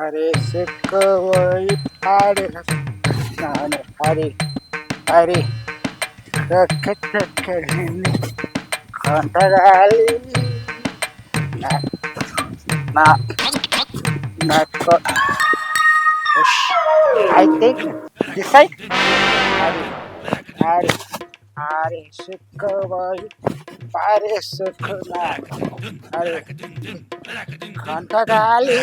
अरे सिकवई अरे अरे अरे కొంటగాలి నా నాకు I think this side अरे अरे अरे सिकवई अरे सुखना अरे కొంటగాలి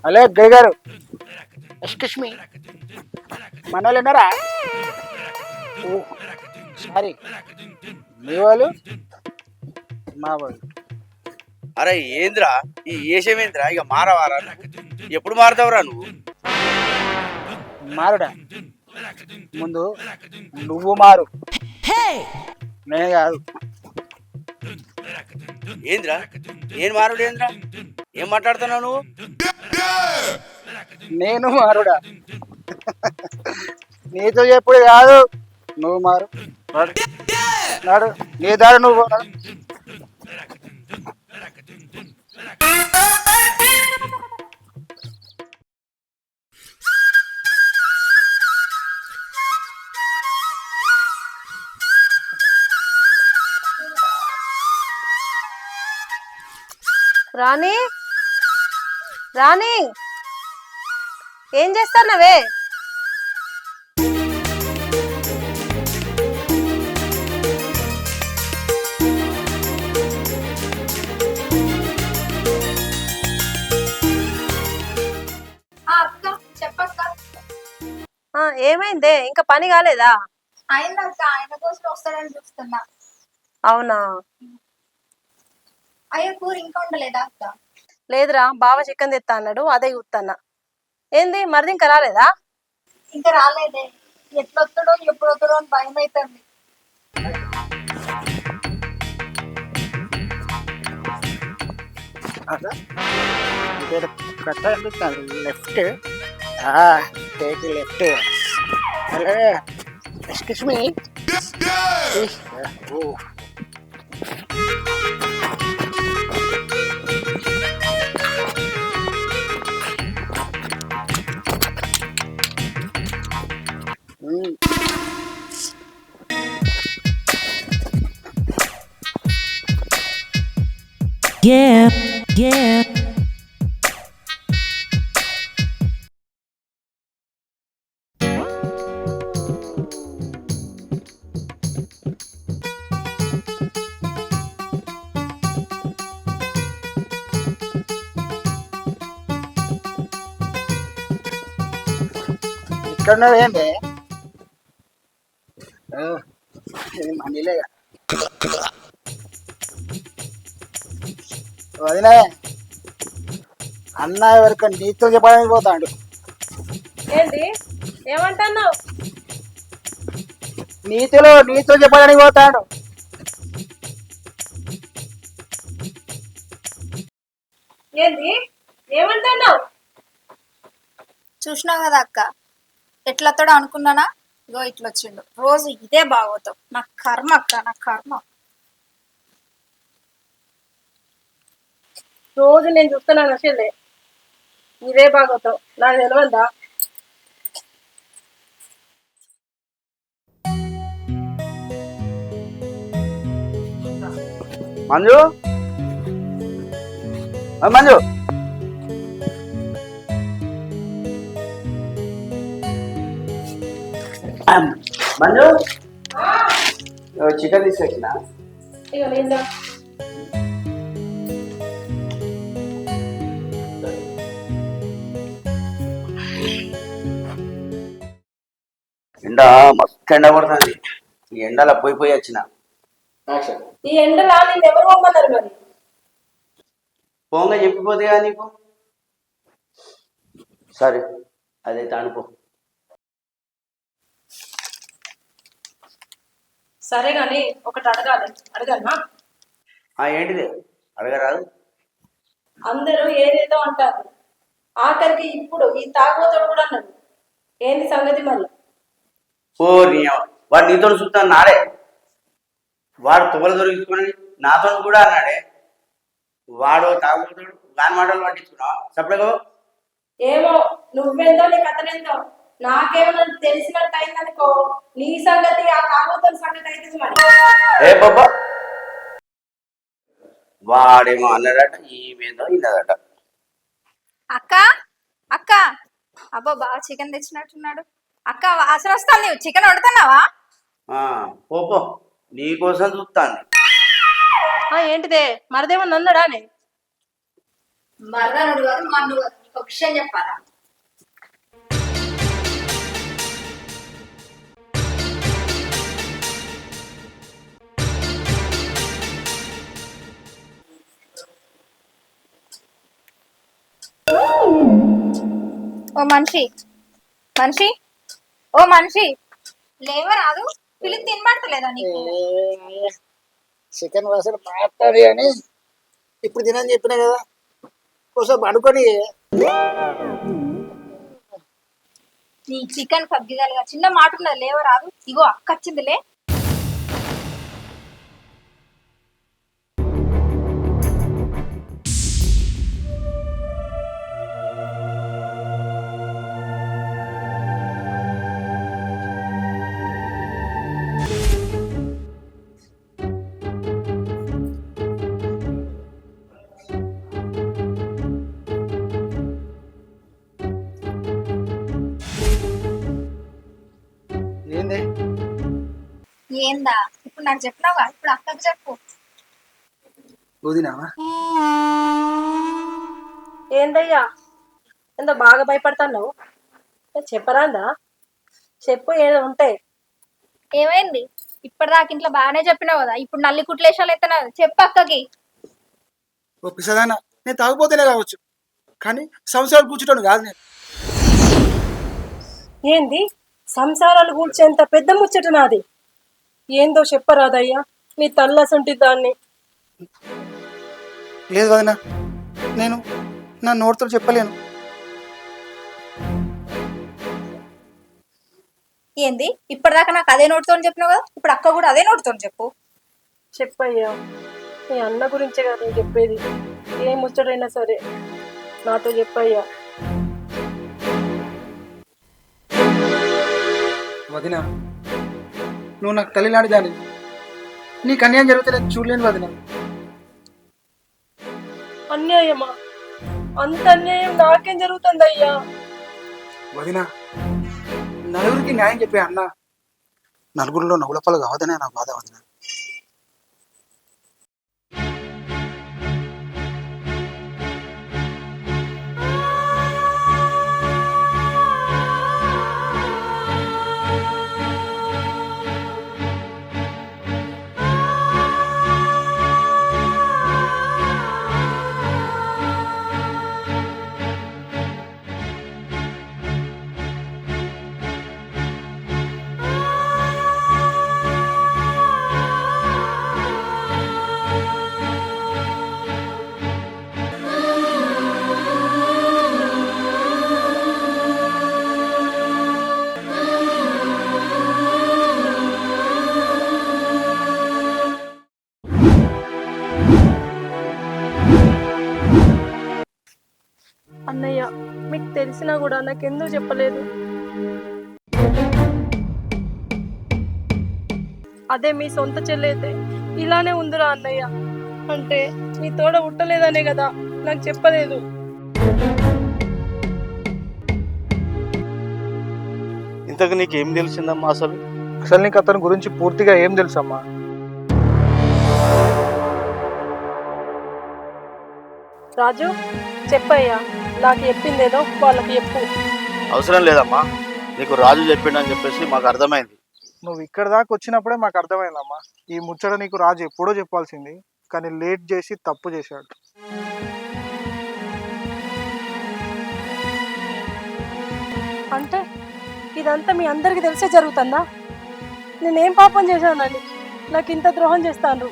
హలో గై గారు ఎక్స్క్యూజ్ మీ మన వాళ్ళు ఉన్నారా? ఓ సారీ, మీ వాళ్ళు మా వాళ్ళు. అరే ఏంద్రా ఈ ఏషమేంద్రా, ఇక మారవారా? ఎప్పుడు మారుతావురా నువ్వు? మారుడా, ముందు నువ్వు మారు, నేను కాదు. ఏంద్రా నేను మారుడు ఏంద్రా? ఏం మాట్లాడుతున్నావు నువ్వు? నేను మారుడా, నీతో ఎప్పుడు కాదు, నువ్వు మారు. నాడు నీ దారి నువ్వు. రాణి, రాణి, ఏం చేస్తానవే? ఏమైందే, ఇంకా పని కాలేదా? అయిందక్క, ఆయన కోసం వస్తాడని చూస్తున్నా. అవునా? అయ్యో కూర ఇంకా ఉండలేదా అక్క? లేదురా, బావ చికెన్ తెస్తా అన్నాడు, అదే చూస్తున్నా. ఏంది మరిది ఇంకా రాలేదా? ఇంకా రాలేదే, ఎట్లొస్తాడో ఎప్పుడు వస్తాడో అని భయం అవుతుంది. Left take left. Hello excuse me. Yeah, yeah. ఇక్కడ ఏంటి మనీలే వదిలే. అన్న ఎవరిక నీతో చెప్పడానికి పోతాడు. ఏంటి ఏమంటున్నావు? నీతో చెప్పడానికి పోతాడు. ఏంటి ఏమంటున్నావు? చూసినావు కదా అక్క, ఎట్లొస్తాడో అనుకున్నానా, ఇగో ఇట్లొచ్చిండు. రోజు ఇదే బాగోతావు. నా కర్మ అక్క, నా కర్మ. రోజు నేను చూస్తున్నాను అసలే ఇదే బాగోతావు, నాకు తెలియదా? మంజు, మంజు, మంజు, చికెన్ తీసుకొచ్చిన. ఇక నిందా ఎండ మస్తు ఎండ పడుతుంది. ఈ ఎండలో పోయి వచ్చిన. ఈ ఎండలా నేను ఎవరు పోమన్నారు మరి? పోంగా చెప్పిపోతే కదా నీకు. సరే అదైతే అనుకో. సరే గాని ఒకటి అడగాలి, అడగన్నా? ఏంటిది అడగరాదు. అందరూ ఏదేదో అంటారు, ఆఖరికి ఇప్పుడు ఈ తాగుబోతుడు కూడా అన్నాడు. ఏంది సంగతి మరి? ఓ వాడు నీతో చూస్తాను నాడే. వాడు తువ్వలు దొరికించుకొని నాతో కూడా అన్నాడే. వాడు తాగుబోతాడు, దాని మాటలు పట్టించుకున్నావు సపరేగా. ఏమో నువ్వేందో నీ కథనేందో నాకేమన్నా తెలిసినట్టు అయిందనుకో, నీ సంగతి ఆ తాగుబోతుల సంగతి అయితే మరి. ఏ బాబా వాడేమో అన్నాడట, ఈమెదో ఇన్నదట. అక్క అక్క, అబ్బా బాగా చికెన్ తెచ్చినట్టున్నాడు. అక్క వాసన వస్తుంది, చికెన్ వండుతున్నావా? పోపో నీకోసం చూస్తాను. ఏంటిదే మరదేమన్నా అన్నాడానే? మరదనుడు కాదు మన్ను కాదు, నీకు ఒక విషయం చెప్పాలా? ఓ మనిషి మనిషి ఓ మనిషి లేవరాదు, పిలిచి తినబడతలేదా నీకు? చికెన్ వాసన మాట్లాడి అని ఇప్పుడు తినని చెప్పినా కదా, కోసం అనుకొని. నీ చికెన్ సబ్జిదాలుగా చిన్న మాట ఉన్నది, లేవరాదు. ఇగో అక్క వచ్చిందిలే. ఏంది ఏందా ఇప్పుడు నాకు చెప్పినావా? ఇప్పుడు అక్కకు చెప్పు. వదినావా? ఏందయ్యా ఎంతో బాగా భయపడతావు? చెప్పరాందా? చెప్పు, ఏదో ఉంటాయి. ఏమైంది? ఇప్పటిదాకా ఇంట్లో బాగానే చెప్పినావు కదా, ఇప్పుడు నల్లి కుట్లేశాలు ఎత్తున్నావు. చెప్పు అక్కకి. ఓ పిసదానా, నేను తాగిపోతేనే కావచ్చు, కానీ సంవత్సరాలు కూర్చుంటాను కాదు నేను. ఏంది సంసారాలు కూర్చేంత పెద్ద ముచ్చట నాది? ఏందో చెప్పరాదయ్యా, నీ తల్లసంటి దాన్ని. లేదు వదినా, నేను నా నోటితో చెప్పలేను. ఏంది ఇప్పటిదాకా నాకు అదే నోటితో చెప్పినావు కదా, ఇప్పుడు అక్క కూడా అదే నోటితో చెప్పు. చెప్పయ్యా, నీ అన్న గురించే కదా నేను చెప్పేది. ఏ ముచ్చటైనా సరే నాతో చెప్పయ్యా. వదినా, నువ్వు నాకు తల్లి లాంటి దాన్ని, నీకు అన్యాయం జరుగుతుంది చూడలేను వదినా. అన్యాయమా? అంత అన్యాయం నాకేం జరుగుతుంది అయ్యా? వదినా, నలుగురికి న్యాయం చెప్పే అన్న నలుగురిలో నవ్వులపాలు కావదనే నా బాధ వదినా. అన్నయ్య, మీకు తెలిసినా కూడా నాకెందుకు చెప్పలేదు? అదే మీ సొంత చెల్లైతే ఇలానే ఉందిరా అన్నయ్య. అంటే మీ తోడ ఉట్టలేదనే కదా నాకు చెప్పలేదు. ఇంతకు నీకేం తెలిసిందమ్మా అసలు? అసలు నీకు అతని గురించి పూర్తిగా ఏం తెలుసమ్మా? రాజు చెప్పయ్యా, నాకు చెప్పిందేదో వాళ్ళకి చెప్పు. అవసరం లేదమ్మా, నీకు రాజు చెప్పిండని చెప్పేసి మాకు అర్థమైంది. నువ్వు ఇక్కడ దాకా వచ్చినప్పుడే మాకు అర్థమైందమ్మా. ఈ ముచ్చట నీకు రాజు ఎప్పుడో చెప్పాల్సింది, కానీ లేట్ చేసి తప్పు చేశాడు. అంటే ఇదంతా మీ అందరికి తెలిసే జరుగుతుందా? నేనేం పాపం చేశానని నాకు ఇంత ద్రోహం చేస్తాను?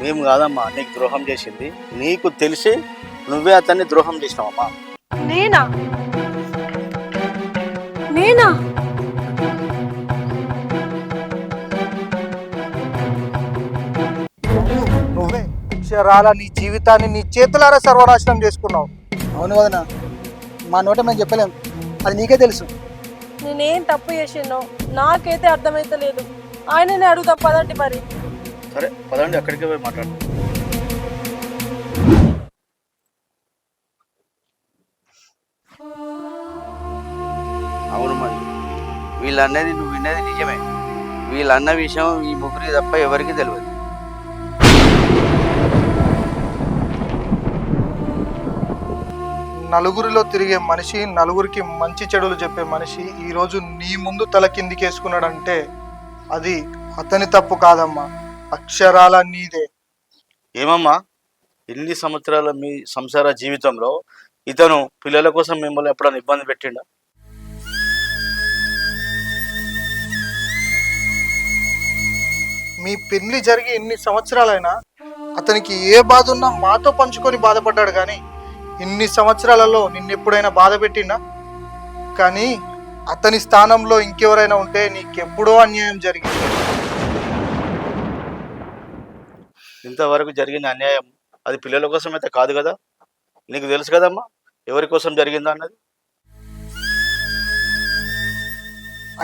మేము కాదమ్మా నీకు ద్రోహం చేసింది, నీకు తెలిసి నువ్వే అతన్ని ద్రోహం చేసినావమ్మా. నేనా? నేనా? నువ్వే అక్షరాల నీ జీవితాన్ని నీ చేతులారా సర్వనాశనం చేసుకున్నావు. అవును వదిన, మా నోట మేము చెప్పలేం, అది నీకే తెలుసు. నేనేం తప్పు చేసినో నాకైతే అర్థమైతే లేదు. ఆయననే అడుగుదాం పదండి మరి. సరే పదండి, అక్కడికి పోయి మాట్లాడు. అవును మరి, వీళ్ళన్నది నువ్వు విన్నది నిజమే. వీళ్ళన్న విషయం ఈ ముగ్గురికి తప్ప ఎవరికి తెలియదు. నలుగురిలో తిరిగే మనిషి, నలుగురికి మంచి చెడులు చెప్పే మనిషి ఈరోజు నీ ముందు తల కిందికేసుకున్నాడంటే అది అతని తప్పు కాదమ్మా, అక్షరాల నీదే. ఏమమ్మా, ఇన్ని సంవత్సరాల మీ సంసార జీవితంలో ఇతను పిల్లల కోసం మిమ్మల్ని ఎప్పుడైనా ఇబ్బంది పెట్టిండా? మీ పెళ్లి జరిగి ఇన్ని సంవత్సరాలైనా అతనికి ఏ బాధ ఉన్నా మాతో పంచుకొని బాధపడ్డాడు, కానీ ఇన్ని సంవత్సరాలలో నిన్నెప్పుడైనా బాధ పెట్టినా? కానీ అతని స్థానంలో ఇంకెవరైనా ఉంటే నీకెప్పుడో అన్యాయం జరిగింది. ఇంతవరకు జరిగిన అన్యాయం అది పిల్లల కోసం అయితే కాదు కదా? నీకు తెలుసు కదమ్మా ఎవరి కోసం జరిగిందా అన్నది.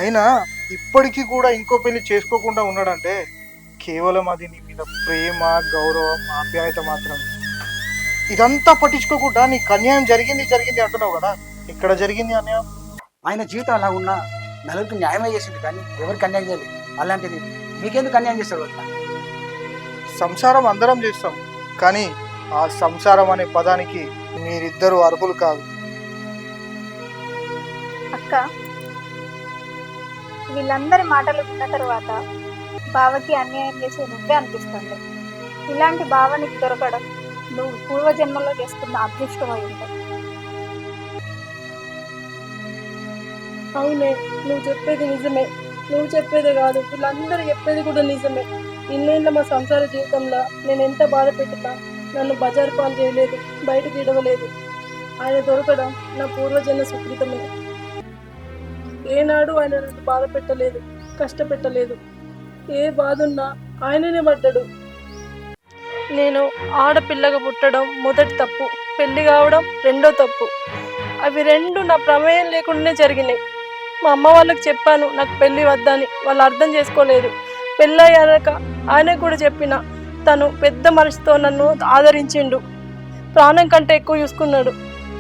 అయినా ఇప్పటికీ కూడా ఇంకో పెళ్లి చేసుకోకుండా ఉన్నాడంటే కేవలం అది నీ మీద ప్రేమ, గౌరవం, ఆప్యాయత మాత్రం. ఇదంతా పట్టించుకోకుండా నీకు అన్యాయం జరిగింది అంటున్నావు కదా, ఇక్కడ జరిగింది అన్యాయం. ఆయన జీవితం అలా ఉన్నా నలుగురికి న్యాయమే చేసింది, కానీ ఎవరికి అన్యాయం చేయలేదు. అలాంటిది మీకెందుకు అన్యాయం చేస్తారు వదిన? సంసారం అందరం చేస్తాం, కానీ ఆ సంసారం అనే పదానికి మీరిద్దరూ అర్హులు కాదు. అక్క, వీళ్ళందరి మాటలు విన్న తర్వాత బావకి అన్యాయం చేసి నువ్వే అనిపిస్తుంది. ఇలాంటి భావానికి దొరకడం నువ్వు పూర్వజన్మలో చేసుకున్న అదృష్టమై ఉంటావు. అవునే, నువ్వు చెప్పేది నిజమే. నువ్వు చెప్పేదే కాదు, వీళ్ళందరూ చెప్పేది కూడా నిజమే. ఇన్నేళ్ళ మా సంసార జీవితంలో నేను ఎంత బాధ పెట్టినా నన్ను బజారు పాలు చేయలేదు, బయటకు ఇడవలేదు. ఆయన దొరకడం నా పూర్వజన్మ సుకృతమే. ఏనాడు ఆయన నన్ను బాధ పెట్టలేదు, కష్టపెట్టలేదు. ఏ బాధ ఉన్నా ఆయననే పడ్డాడు. నేను ఆడపిల్లగా పుట్టడం మొదటి తప్పు, పెళ్లి కావడం రెండో తప్పు. అవి రెండు నా ప్రమేయం లేకుండానే జరిగినాయి. మా అమ్మ వాళ్ళకి చెప్పాను నాకు పెళ్ళి వద్దని, వాళ్ళు అర్థం చేసుకోలేదు. పెళ్ళయ్యాక ఆయనకు కూడా చెప్పిన, తను పెద్ద మనసుతో నన్ను ఆదరించిండు, ప్రాణం కంటే ఎక్కువ చూసుకున్నాడు.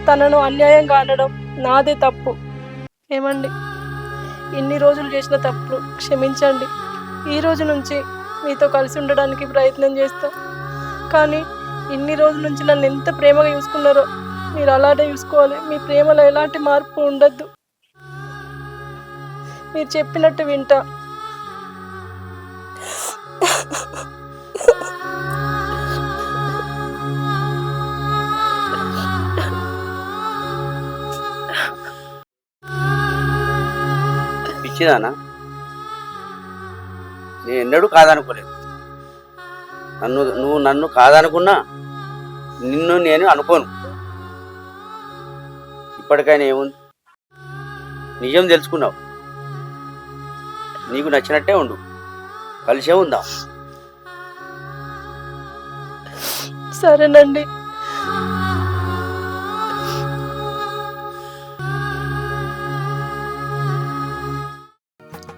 తనను అన్యాయంగా అనడం నాదే తప్పు. ఏమండి, ఇన్ని రోజులు చేసిన తప్పులు క్షమించండి. ఈ రోజు నుంచి మీతో కలిసి ఉండడానికి ప్రయత్నం చేస్తా. కానీ ఇన్ని రోజుల నుంచి నన్ను ఎంత ప్రేమగా చూసుకున్నారో మీరు అలానే చూసుకోవాలి. మీ ప్రేమలో ఎలాంటి మార్పు ఉండద్దు. మీరు చెప్పినట్టు వింటా. పిచ్చిదానా, నేను ఎన్నడూ కాదనుకోలేదు. నువ్వు నన్ను కాదనుకున్నా నిన్ను నేను అనుకోను. ఇప్పటికైనా ఏముంది, నిజం తెలుసుకున్నావు. నీకు నచ్చినట్టే ఉండు, కలిసే ఉందాం. సరేనండి.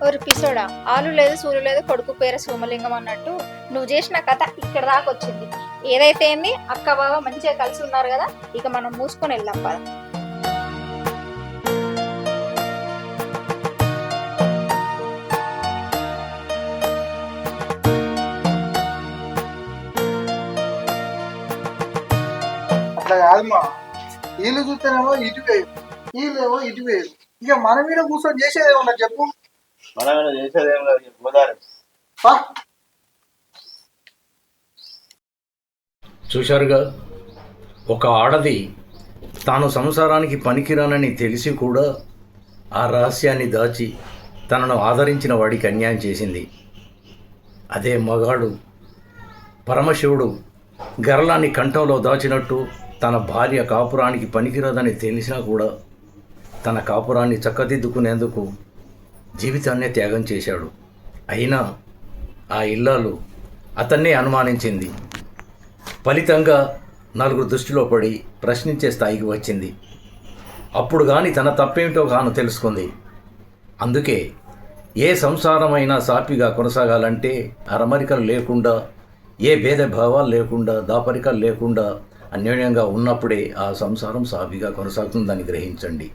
ఒక పిసోడా, ఆలు లేదు సూర్యు లేదు, కొడుకు పేరు సోమలింగం అన్నట్టు నువ్వు చేసిన కథ ఇక్కడ దాకా వచ్చింది. ఏదైతే ఏంది, అక్క బావ మంచిగా కలిసి ఉన్నారు కదా, ఇక మనం మూసుకొని వెళ్దాం పద. అట్లా కాదమ్మా, వీళ్ళు చూస్తేనేమో ఇటు వేయరు, వీళ్ళేమో ఇటు వేయరు. ఇక మన మీద కూర్చొని చేసేది ఏమన్నా చెప్పు. మనం చేసేది ఏం లేదు, గోదావరి. పా. చూశారుగా, ఒక ఆడది తాను సంసారానికి పనికిరానని తెలిసి కూడా ఆ రహస్యాన్ని దాచి తనను ఆదరించిన వాడికి అన్యాయం చేసింది. అదే మగాడు పరమశివుడు గరళాన్ని కంఠంలో దాచినట్టు తన భార్య కాపురానికి పనికిరాదని తెలిసినా కూడా తన కాపురాన్ని చక్కదిద్దుకునేందుకు జీవితాన్నే త్యాగం చేశాడు. అయినా ఆ ఇల్లాలు అతన్నే అనుమానించింది. ఫలితంగా నలుగురు దృష్టిలో పడి ప్రశ్నించే స్థాయికి వచ్చింది. అప్పుడు కానీ తన తప్పేమిటో గాను తెలుసుకుంది. అందుకే ఏ సంసారమైనా సాపిగా కొనసాగాలంటే అరమరికలు లేకుండా, ఏ భేదభావాలు లేకుండా, దాపరికలు లేకుండా అన్యోన్యంగా ఉన్నప్పుడే ఆ సంసారం సాఫీగా కొనసాగుతుందని గ్రహించండి.